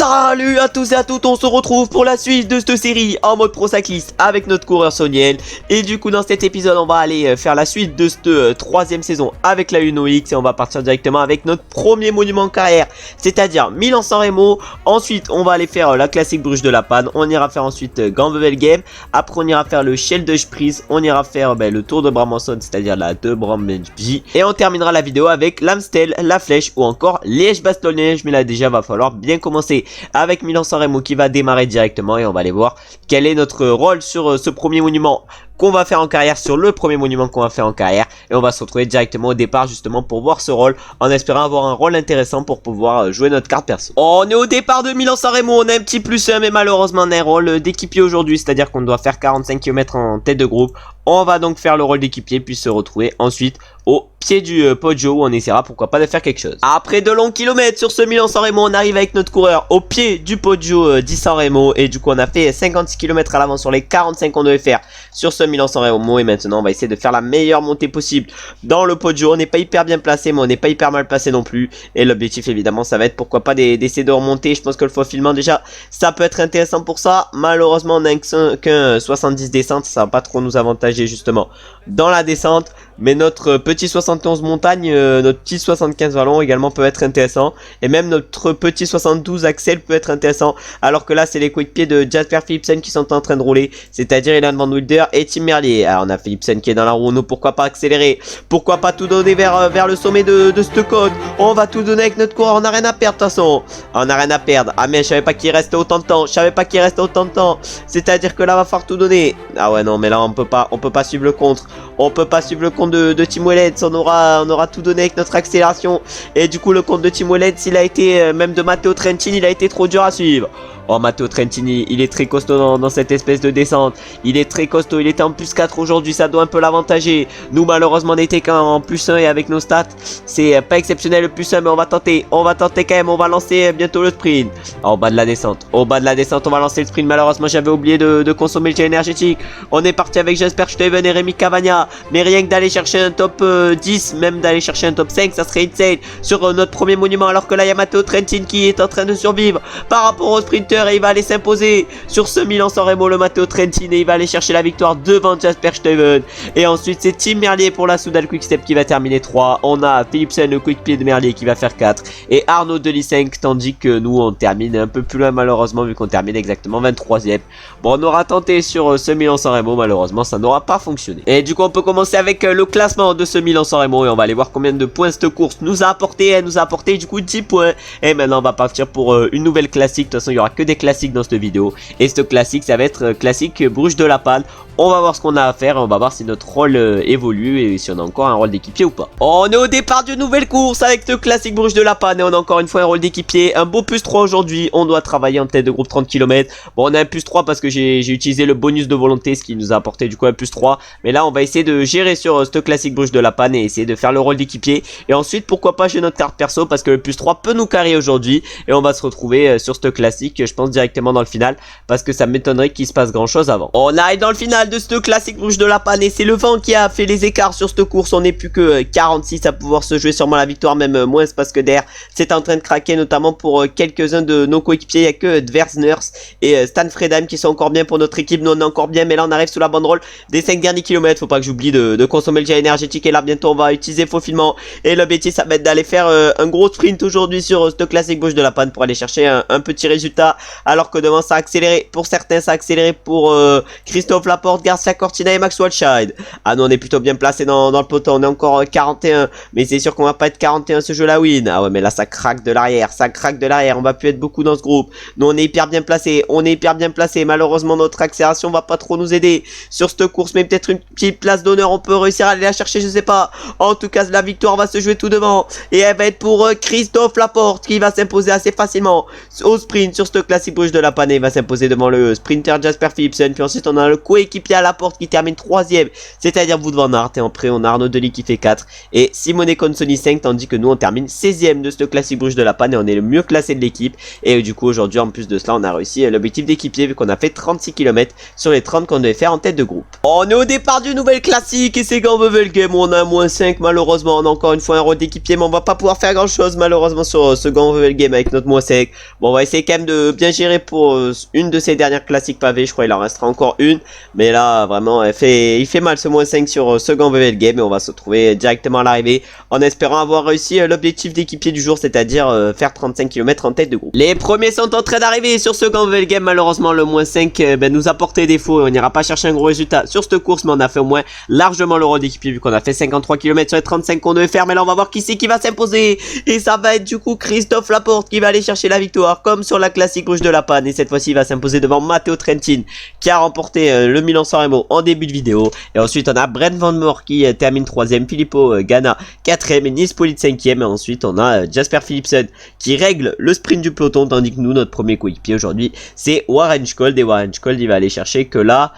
Salut à tous et à toutes, on se retrouve pour la suite de cette série en mode pro cycliste avec notre coureur Soniel. Et du coup dans cet épisode on va aller faire la suite de cette troisième saison avec la Uno X. Et on va partir directement avec notre premier monument en carrière, c'est-à-dire Milan-San Remo. Ensuite on va aller faire la classique Bruges de la Panne. On ira faire ensuite Gambevel Game. Après on ira faire le Shell de Prise. On ira faire le Tour de Bramançon, c'est-à-dire la de Brambenby. Et on terminera la vidéo avec l'Amstel, la Flèche ou encore Liège-Bastogne-Liège. Mais là déjà va falloir bien commencer avec Milan-San Remo qui va démarrer directement et on va aller voir quel est notre rôle sur ce premier monument qu'on va faire en carrière, sur le premier monument qu'on va faire en carrière. Et on va se retrouver directement au départ justement pour voir ce rôle, en espérant avoir un rôle intéressant pour pouvoir jouer notre carte perso. On est au départ de Milan-San Remo, on a un petit plus 1 mais malheureusement on a un rôle d'équipier aujourd'hui, c'est à dire qu'on doit faire 45 km en tête de groupe. On va donc faire le rôle d'équipier puis se retrouver ensuite au pied du Poggio où on essaiera pourquoi pas de faire quelque chose. Après de longs kilomètres sur ce Milan-San Remo, on arrive avec notre coureur au pied du Poggio di San Remo. Et du coup on a fait 56 km à l'avant sur les 45 qu'on devait faire sur ce Milan-San Remo. Et maintenant on va essayer de faire la meilleure montée possible dans le Poggio. On n'est pas hyper bien placé mais on n'est pas hyper mal placé non plus. Et l'objectif évidemment ça va être pourquoi pas d'essayer de remonter. Je pense que le faufilement déjà ça peut être intéressant pour ça. Malheureusement on a qu'un 70 descente, ça va pas trop nous avantager justement dans la descente. Mais notre petit 71 montagne, notre petit 75 vallon également peut être intéressant. Et même notre petit 72 Axel peut être intéressant. Alors que là c'est les coéquipiers de Jasper Philipsen qui sont en train de rouler, c'est-à-dire Ilan Van Wilder et Tim Merlier. Alors on a Philipsen qui est dans la roue, nous pourquoi pas accélérer, pourquoi pas tout donner vers le sommet de cette côte. On va tout donner avec notre coureur, on n'a rien à perdre de toute façon. On n'a rien à perdre. Ah mais je savais pas qu'il restait autant de temps, c'est-à-dire que là va falloir tout donner. Ah ouais non mais là on peut pas suivre le contre. On peut pas suivre le compte de Tim Wellens, on aura tout donné avec notre accélération. Et du coup le compte de Tim Wellens il a été, même de Matteo Trentin, il a été trop dur à suivre. Oh Matteo Trentini, il est très costaud dans cette espèce de descente. Il est très costaud, il était en plus 4 aujourd'hui, ça doit un peu l'avantager. Nous malheureusement on était qu'en plus 1 et avec nos stats, c'est pas exceptionnel le plus 1 mais on va tenter quand même, on va lancer bientôt le sprint. Au bas de la descente, on va lancer le sprint. Malheureusement j'avais oublié de consommer le gel énergétique. On est parti avec Jasper Stuyven et Rémi Cavagna. Mais rien que d'aller chercher un top 10, même d'aller chercher un top 5, ça serait insane sur notre premier monument. Alors que là il y a Matteo Trentin qui est en train de survivre par rapport au sprinter. Et il va aller s'imposer sur ce Milan-San Remo, le Matteo Trentin, et il va aller chercher la victoire devant Jasper Stuyven. Et ensuite c'est Tim Merlier pour la Soudal Quickstep qui va terminer 3. On a Philipsen, le coéquipier de Merlier, qui va faire 4 et Arnaud Delis 5, tandis que nous on termine un peu plus loin malheureusement vu qu'on termine exactement 23ème. Bon on aura tenté sur ce Milan-San Remo, malheureusement ça n'aura pas fonctionné. Et du coup on peut commencer avec le classement de ce Milan-San Remo et on va aller voir combien de points cette course nous a apporté. Elle nous a apporté du coup 10 points. Et maintenant on va partir pour une nouvelle classique. De toute façon il y aura que des classiques dans cette vidéo et ce classique ça va être classique Bruges de la Panne. On va voir ce qu'on a à faire, on va voir si notre rôle évolue et si on a encore un rôle d'équipier ou pas. On est au départ d'une nouvelle course avec ce classique Bruges de la Panne et on a encore une fois un rôle d'équipier. Un beau plus 3 aujourd'hui, on doit travailler en tête de groupe 30 km. Bon on a un plus 3 parce que j'ai utilisé le bonus de volonté, ce qui nous a apporté du coup un plus 3. Mais là on va essayer de gérer sur ce classique Bruges de la Panne et essayer de faire le rôle d'équipier. Et ensuite pourquoi pas j'ai notre carte perso parce que le plus 3 peut nous carrer aujourd'hui. Et on va se retrouver sur ce classique, je pense directement dans le final parce que ça m'étonnerait qu'il se passe grand chose avant. On arrive dans le final de ce classique Bruges de la Panne et c'est le vent qui a fait les écarts sur cette course. On n'est plus que 46 à pouvoir se jouer sûrement la victoire, même moins parce que derrière c'est en train de craquer notamment pour quelques-uns de nos coéquipiers. Il n'y a que Dversners et Stan Fredheim qui sont encore bien pour notre équipe. Nous on est encore bien mais là on arrive sous la banderole des 5 derniers kilomètres. Faut pas que j'oublie de consommer le gel énergétique et là bientôt on va utiliser faufilement et l'objectif ça va être d'aller faire un gros sprint aujourd'hui sur ce classique Bruges de la Panne pour aller chercher un petit résultat alors que devant ça a accéléré pour certains, ça a accéléré pour Christophe Laporte, Garcia Cortina et Max Walscheid. Ah non on est plutôt bien placé dans le peloton, on est encore 41 mais c'est sûr qu'on va pas être 41 ce jeu là win. Ah ouais mais là ça craque de l'arrière, on va plus être beaucoup dans ce groupe. Nous on est hyper bien placé, malheureusement notre accélération va pas trop nous aider sur cette course mais peut-être une petite place d'honneur on peut réussir à aller la chercher, je sais pas. En tout cas la victoire va se jouer tout devant et elle va être pour Christophe Laporte qui va s'imposer assez facilement au sprint sur ce classique Bruges de la Panne. Il va s'imposer devant le sprinter Jasper Philipsen, puis ensuite on a le coéquipier à Laporte qui termine 3ème, c'est-à-dire Wout van Aert, et après on a Arnaud Delis qui fait 4 et Simone Consoni 5, tandis que nous on termine 16ème de ce classique Bruges de la Panne et on est le mieux classé de l'équipe. Et du coup aujourd'hui en plus de cela on a réussi l'objectif d'équipier vu qu'on a fait 36 km sur les 30 qu'on devait faire en tête de groupe. On est au départ du nouvel classique et c'est Mauvais Game où on a un -5, malheureusement on a encore une fois un rôle d'équipier, mais on va pas pouvoir faire grand chose malheureusement sur ce Mauvais Game avec notre -5. Bon, on va essayer quand même de bien gérer pour une de ces dernières classiques pavés, je crois il en restera encore une, mais là vraiment il fait mal ce -5 sur ce Mauvais Game, et on va se retrouver directement à l'arrivée en espérant avoir réussi l'objectif d'équipier du jour, c'est-à-dire faire 35 km en tête de groupe. Les premiers sont en train d'arriver sur ce Mauvais Game, malheureusement le -5 nous a porté défaut et on n'ira pas chercher un gros résultat sur cette course, mais on a fait au moins largement le rôle d'équipier vu qu'on a fait 53 km sur les 35 qu'on devait faire. Mais là on va voir qui c'est qui va s'imposer, et ça va être du coup Christophe Laporte qui va aller chercher la victoire comme sur la classique rouge de la panne, et cette fois-ci il va s'imposer devant Matteo Trentin qui a remporté le Milan-San Remo en début de vidéo. Et ensuite on a Brent Van Moor qui termine 3ème, Filippo Ganna 4ème et Nils Politt 5ème, et ensuite on a Jasper Philipsen qui règle le sprint du peloton, tandis que nous, notre premier coéquipier aujourd'hui c'est Warren Schold, et Warren Schold il va aller chercher que la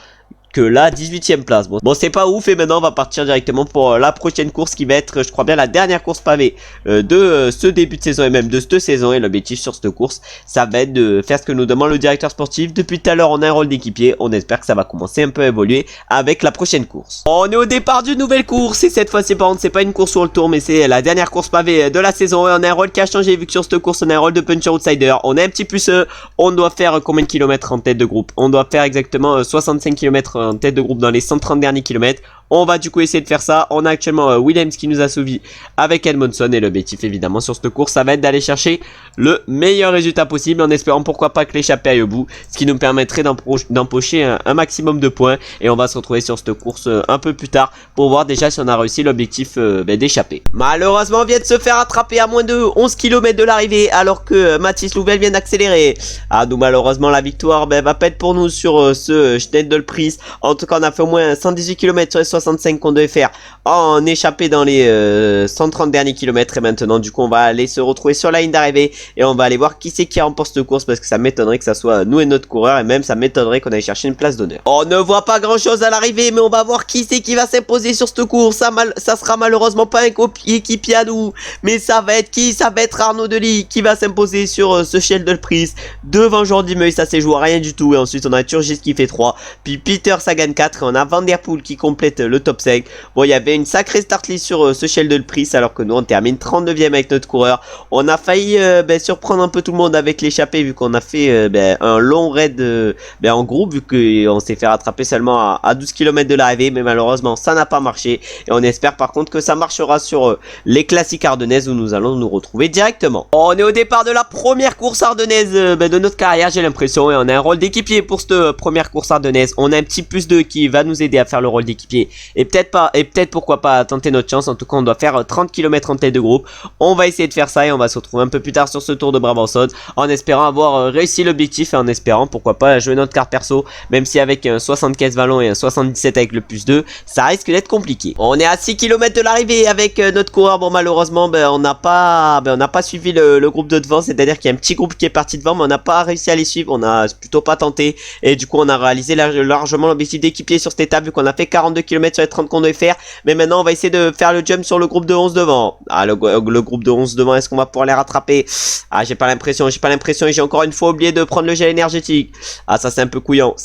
18ème place. Bon c'est pas ouf, et maintenant on va partir directement pour la prochaine course qui va être, je crois bien, la dernière course pavée de ce début de saison et même de cette saison. Et l'objectif sur cette course, ça va être de faire ce que nous demande le directeur sportif. Depuis tout à l'heure on a un rôle d'équipier, on espère que ça va commencer un peu à évoluer avec la prochaine course. On est au départ d'une nouvelle course, et cette fois-ci par contre c'est pas une course sur le tour, mais c'est la dernière course pavée de la saison, et on a un rôle qui a changé vu que sur cette course on a un rôle de puncher outsider. On a un petit plus on doit faire combien de kilomètres en tête de groupe? On doit faire exactement 65 km en tête de groupe dans les 130 derniers kilomètres. On va du coup essayer de faire ça. On a actuellement Williams qui nous a suivi avec Edmondson, et l'objectif évidemment sur cette course ça va être d'aller chercher le meilleur résultat possible en espérant pourquoi pas que l'échappée aille au bout, ce qui nous permettrait d'empocher un maximum de points. Et on va se retrouver sur cette course un peu plus tard pour voir déjà si on a réussi l'objectif d'échapper. Malheureusement on vient de se faire attraper à moins de 11 km de l'arrivée alors que Mathis Louvel vient d'accélérer. Ah, nous malheureusement la victoire va pas être pour nous sur ce Schneider-Pries. En tout cas on a fait au moins 118 km sur les 65 qu'on devait faire en échappé dans les 130 derniers kilomètres, et maintenant du coup on va aller se retrouver sur la ligne d'arrivée et on va aller voir qui c'est qui remporte cette course, parce que ça m'étonnerait que ça soit nous et notre coureur, et même ça m'étonnerait qu'on aille chercher une place d'honneur. On ne voit pas grand chose à l'arrivée, mais on va voir qui c'est qui va s'imposer sur cette course. Ça sera malheureusement pas un équipier à nous, mais ça va être qui? Ça va être Arnaud Delis qui va s'imposer sur ce Schneider-Pries devant Jordi Meuil, ça s'est joué à rien du tout. Et ensuite on a Turgis qui fait 3, puis Peter Sagan 4, et on a Van Der Poel qui complète le top 5. Bon, il y avait une sacrée start list sur ce Schneider-Pries alors que nous on termine 39ème avec notre coureur. On a failli surprendre un peu tout le monde avec l'échappée vu qu'on a fait un long raid en groupe, vu qu'on s'est fait rattraper seulement à 12 km de l'arrivée, mais malheureusement ça n'a pas marché, et on espère par contre que ça marchera sur les classiques ardennaises où nous allons nous retrouver directement. On est au départ de la première course ardennaise de notre carrière, j'ai l'impression, et on a un rôle d'équipier pour cette première course ardennaise. On a un petit plus 2 qui va nous aider à faire le rôle d'équipier, et peut-être pourquoi pas tenter notre chance. En tout cas on doit faire 30 km en tête de groupe. On va essayer de faire ça et on va se retrouver un peu plus tard sur ce tour de Brabançonne en espérant avoir réussi l'objectif, et en espérant pourquoi pas jouer notre carte perso, même si avec un 75 vallon et un 77 avec le plus 2 ça risque d'être compliqué. On est à 6 km de l'arrivée avec notre coureur. Bon malheureusement on n'a pas suivi le groupe de devant, c'est à dire qu'il y a un petit groupe qui est parti devant, mais on n'a pas réussi à les suivre, on a plutôt pas tenté, et du coup on a réalisé largement l'objectif d'équipier sur cette étape vu qu'on a fait 42 km sur les 30 qu'on devait faire. Mais maintenant on va essayer de faire le jump sur le groupe de 11 devant. Ah, le groupe de 11 devant, est-ce qu'on va pouvoir les rattraper? Ah, j'ai pas l'impression, et j'ai encore une fois oublié de prendre le gel énergétique. Ah, ça c'est un peu couillant,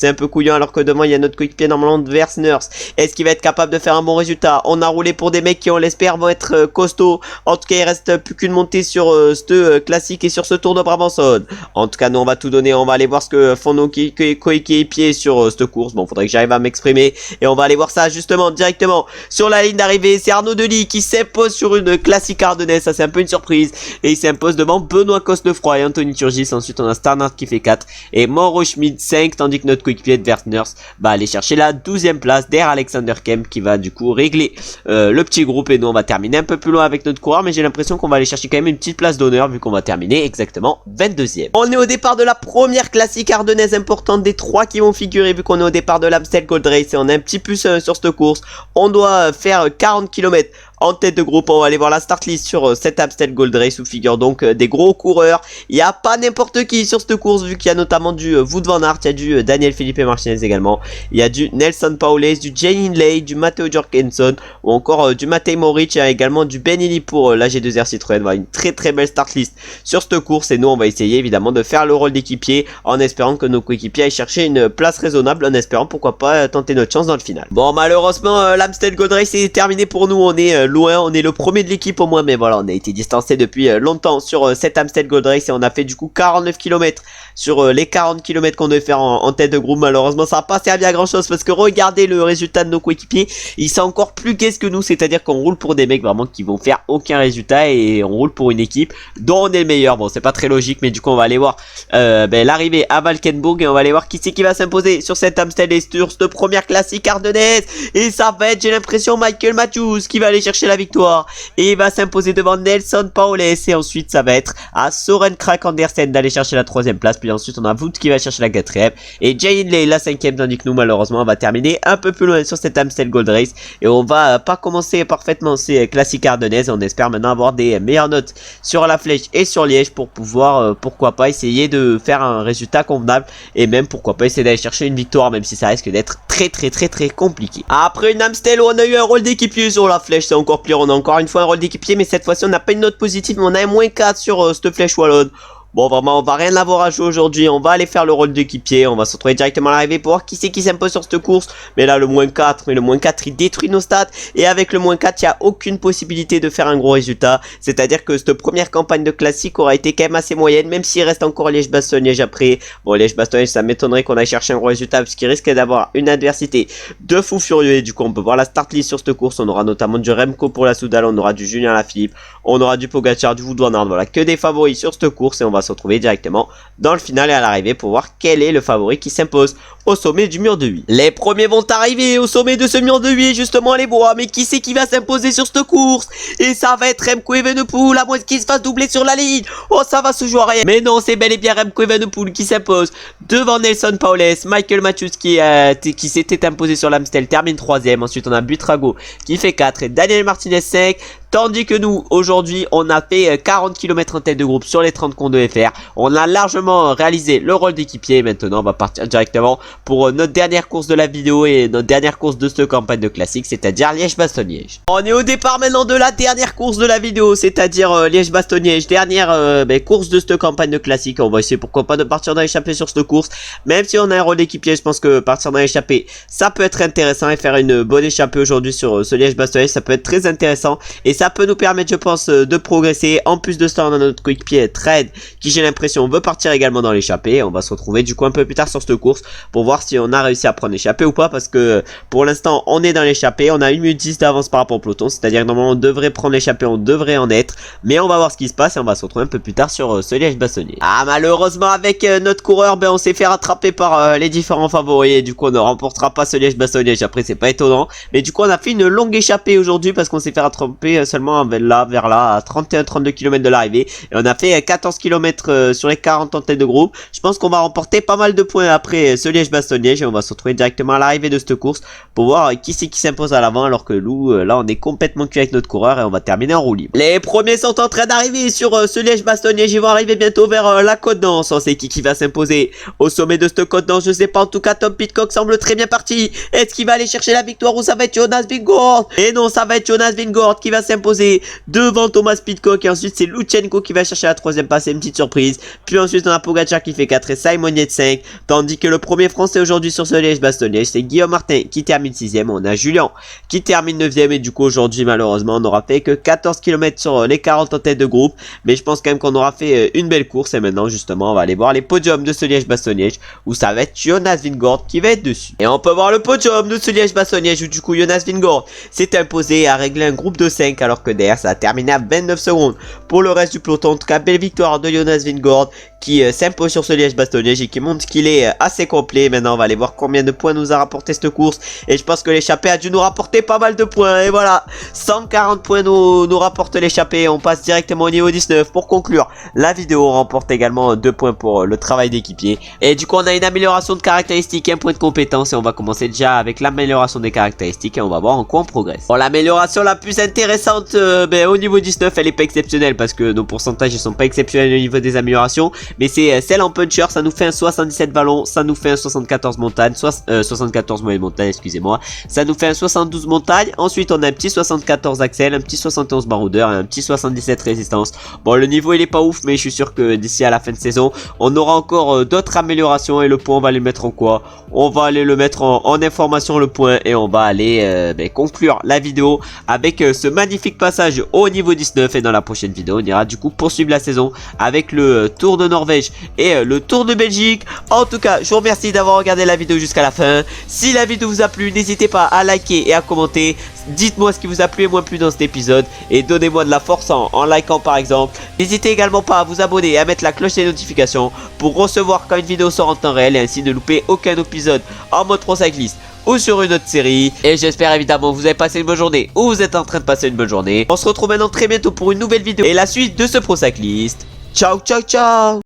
alors que devant il y a notre coéquipier normalement de Versners. Est-ce qu'il va être capable de faire un bon résultat? On a roulé pour des mecs qui on l'espère vont être costauds. En tout cas il reste plus qu'une montée sur ce classique et sur ce tour de Brabançonne. En tout cas nous on va tout donner, on va aller voir ce que font nos coéquipiers sur cette course. Bon, faudrait que j'arrive à m'exprimer, et on va aller voir ça justement directement sur la ligne d'arrivée. C'est Arnaud Delis qui s'impose sur une classique ardennaise, ça c'est un peu une surprise, et il s'impose devant Benoît Cosnefroy et Anthony Turgis. Ensuite on a Starnard qui fait 4 et Mauro Schmid 5, tandis que notre coéquipier de Versners va aller chercher la 12ème place derrière Alexander Kemp qui va du coup régler le petit groupe, et nous on va terminer un peu plus loin avec notre coureur, mais j'ai l'impression qu'on va aller chercher quand même une petite place d'honneur vu qu'on va terminer exactement 22ème. On est au départ de la première classique ardennaise importante des 3 qui vont figurer vu qu'on est au départ de l'Amstel Gold Race, et on a un petit plus sur cette course. On doit faire 40 km En tête de groupe, on va aller voir la start list sur cette Amstel Gold Race où figure donc des gros coureurs. Il n'y a pas n'importe qui sur cette course vu qu'il y a notamment du Wout van Aert, il y a du Daniel Felipe Martinez également. Il y a du Nelson Powless, du Jay Hindley, du Matteo Jorgensen ou encore du Matej Moric. Il y a également du Ben Illy pour la G2R Citroën. Voilà, une très belle start list sur cette course et nous on va essayer évidemment de faire le rôle d'équipier en espérant que nos coéquipiers aillent chercher une place raisonnable, en espérant pourquoi pas tenter notre chance dans le final. Bon, malheureusement l'Amstel Gold Race est terminé pour nous, on est loin, on est le premier de l'équipe au moins, mais voilà, on a été distancé depuis longtemps sur cette Amstel Gold Race et on a fait du coup 49 km sur les 40 km qu'on devait faire en tête de groupe. Malheureusement ça n'a pas servi à grand chose parce que regardez le résultat de nos coéquipiers, ils sont encore plus gays que nous, c'est à dire qu'on roule pour des mecs vraiment qui vont faire aucun résultat et on roule pour une équipe dont on est le meilleur. Bon, c'est pas très logique, mais du coup on va aller voir l'arrivée à Valkenburg et on va aller voir qui c'est qui va s'imposer sur cette Amstel et sur cette première classique ardennaise. Et ça va être, j'ai l'impression, Michael Matthews qui va aller chercher la victoire et il va s'imposer devant Nelson Powless et ensuite ça va être à Søren Kragh Andersen d'aller chercher la 3ème place, puis ensuite on a Wout qui va chercher la 4ème et Jay Hindley la 5ème, tandis que nous malheureusement on va terminer un peu plus loin sur cette Amstel Gold Race et on va pas commencer parfaitement ces classiques ardennaises. On espère maintenant avoir des meilleures notes sur la Flèche et sur Liège pour pouvoir pourquoi pas essayer de faire un résultat convenable et même pourquoi pas essayer d'aller chercher une victoire, même si ça risque d'être très compliqué. Après une Amstel où on a eu un rôle d'équipier sur la Flèche, c'est encore pire, on a encore une fois un rôle d'équipier, mais cette fois-ci on n'a pas une note positive, mais on a un -4 sur cette Flèche wallonne. Bon, vraiment, on va rien avoir à jouer aujourd'hui. On va aller faire le rôle d'équipier. On va se retrouver directement à l'arrivée pour voir qui c'est qui s'impose sur cette course. Mais là, le -4, mais le -4, il détruit nos stats. Et avec le -4, il n'y a aucune possibilité de faire un gros résultat. C'est-à-dire que cette première campagne de classique aura été quand même assez moyenne, même s'il reste encore Liège-Bastogne-Liège après. Bon, Liège-Bastogne, ça m'étonnerait qu'on aille chercher un gros résultat, puisqu'il risque d'avoir une adversité de fou furieux. Et du coup, on peut voir la start list sur cette course. On aura notamment du Remco pour la Soudal, on aura du Julien Lafilippe, on aura du Pogacar, du Wout van Aert. Voilà, que des favoris sur cette course et on va se retrouver directement dans le final et à l'arrivée pour voir quel est le favori qui s'impose au sommet du mur de 8. Les premiers vont arriver au sommet de ce mur de 8, justement les bois, mais qui c'est qui va s'imposer sur cette course? Et ça va être Remco Evenepoel, à moins qu'il se fasse doubler sur la ligne. Oh, ça va se jouer à rien. Mais non, c'est bel et bien Remco Evenepoel qui s'impose devant Nelson Powless. Michael Matthews qui s'était imposé sur l'Amstel termine 3ème. Ensuite on a Buitrago qui fait 4 et Daniel Martinez 5. Tandis que nous, aujourd'hui, on a fait 40 km en tête de groupe sur les 30 qu'on devait faire. On a largement réalisé le rôle d'équipier. Maintenant, on va partir directement pour notre dernière course de la vidéo et notre dernière course de cette campagne de classique, c'est-à-dire Liège-Bastogne-Liège. On est au départ maintenant de la dernière course de la vidéo, c'est-à-dire Liège-Bastogne-Liège. Dernière course de cette campagne de classique. On va essayer pourquoi pas de partir dans l'échappée sur cette course. Même si on a un rôle d'équipier, je pense que partir dans l'échappée, ça peut être intéressant et faire une bonne échappée aujourd'hui sur ce Liège-Bastogne-Liège, ça peut être très intéressant. Et ça peut nous permettre, je pense, de progresser. En plus de ça, on a notre coéquipier Trade qui, j'ai l'impression, veut partir également dans l'échappée. On va se retrouver du coup un peu plus tard sur cette course pour voir si on a réussi à prendre l'échappée ou pas, parce que pour l'instant on est dans l'échappée, on a 1 minute 10 d'avance par rapport au peloton, c'est-à-dire que normalement on devrait prendre l'échappée, on devrait en être, mais on va voir ce qui se passe et on va se retrouver un peu plus tard sur ce Liège-Bastogne. Ah, malheureusement avec notre coureur, on s'est fait rattraper par les différents favoris et du coup on ne remportera pas ce Liège-Bastogne. Après c'est pas étonnant, mais du coup on a fait une longue échappée aujourd'hui parce qu'on s'est fait rattraper seulement vers là à 31-32 km de l'arrivée et on a fait 14 km sur les 40 en tête de groupe. Je pense qu'on va remporter pas mal de points après ce Liège-Bastogne-Liège et on va se retrouver directement à l'arrivée de cette course pour voir qui c'est qui s'impose à l'avant, alors que nous là on est complètement cuit avec notre coureur et on va terminer en roue libre. Les premiers sont en train d'arriver sur ce Liège-Bastogne-Liège, ils vont arriver bientôt vers la Côte d'Anse. On sait qui va s'imposer au sommet de cette Côte d'Anse, je sais pas, en tout cas Tom Pidcock semble très bien parti. Est-ce qu'il va aller chercher la victoire ou ça va être Jonas Vingegaard? Et non, ça va être Jonas Vingegaard qui va s'imposer devant Thomas Pidcock et ensuite c'est Lutsenko qui va chercher la 3ème place, c'est une petite surprise. Puis ensuite on a Pogacar qui fait 4 et Simon Yates 5, tandis que le premier français aujourd'hui sur ce Liège-Bastogne-Liège c'est Guillaume Martin qui termine 6ème, on a Julien qui termine 9ème et du coup aujourd'hui malheureusement on n'aura fait que 14 km sur les 40 en tête de groupe, mais je pense quand même qu'on aura fait une belle course et maintenant justement on va aller voir les podiums de ce Liège-Bastogne-Liège où ça va être Jonas Vingegaard qui va être dessus. Et on peut voir le podium de ce Liège-Bastogne-Liège où du coup Jonas Vingegaard s'est imposé à régler un groupe de 5 alors que derrière ça a terminé à 29 secondes pour le reste du peloton. En tout cas belle victoire de Jonas Vingegaard qui s'impose sur ce Liège-Bastogne-Liège et qui montre qu'il est assez complet. Maintenant on va aller voir combien de points nous a rapporté cette course et je pense que l'échappée a dû nous rapporter pas mal de points et voilà, 140 points nous rapporte l'échappée. On passe directement au niveau 19 pour conclure la vidéo. On remporte également 2 points pour le travail d'équipier et du coup on a une amélioration de caractéristiques, 1 point de compétence et on va commencer déjà avec l'amélioration des caractéristiques et on va voir en quoi on progresse. Bon, l'amélioration la plus intéressante descente au niveau 19 elle est pas exceptionnelle parce que nos pourcentages ils sont pas exceptionnels au niveau des améliorations. Mais c'est celle en puncher, ça nous fait un 77 ballon, ça nous fait un 74 montagne, 74 moyenne montagne, excusez-moi. Ça nous fait un 72 montagne, ensuite on a un petit 74 axel, un petit 71 baroudeur et un petit 77 résistance. Bon, le niveau il est pas ouf mais je suis sûr que d'ici à la fin de saison, on aura encore d'autres améliorations et le point on va les mettre en quoi? On va aller le mettre en information le point et on va aller conclure la vidéo avec ce magnifique passage au niveau 19 et dans la prochaine vidéo on ira du coup poursuivre la saison avec le Tour de Norvège et le Tour de Belgique. En tout cas, je vous remercie d'avoir regardé la vidéo jusqu'à la fin. Si la vidéo vous a plu, n'hésitez pas à liker et à commenter. Dites-moi ce qui vous a plu et moins plu dans cet épisode et donnez-moi de la force en likant par exemple. N'hésitez également pas à vous abonner et à mettre la cloche des notifications pour recevoir quand une vidéo sort en temps réel et ainsi ne louper aucun épisode en mode pro cycliste ou sur une autre série. Et j'espère évidemment que vous avez passé une bonne journée ou vous êtes en train de passer une bonne journée. On se retrouve maintenant très bientôt pour une nouvelle vidéo et la suite de ce pro cycliste. Ciao ciao ciao.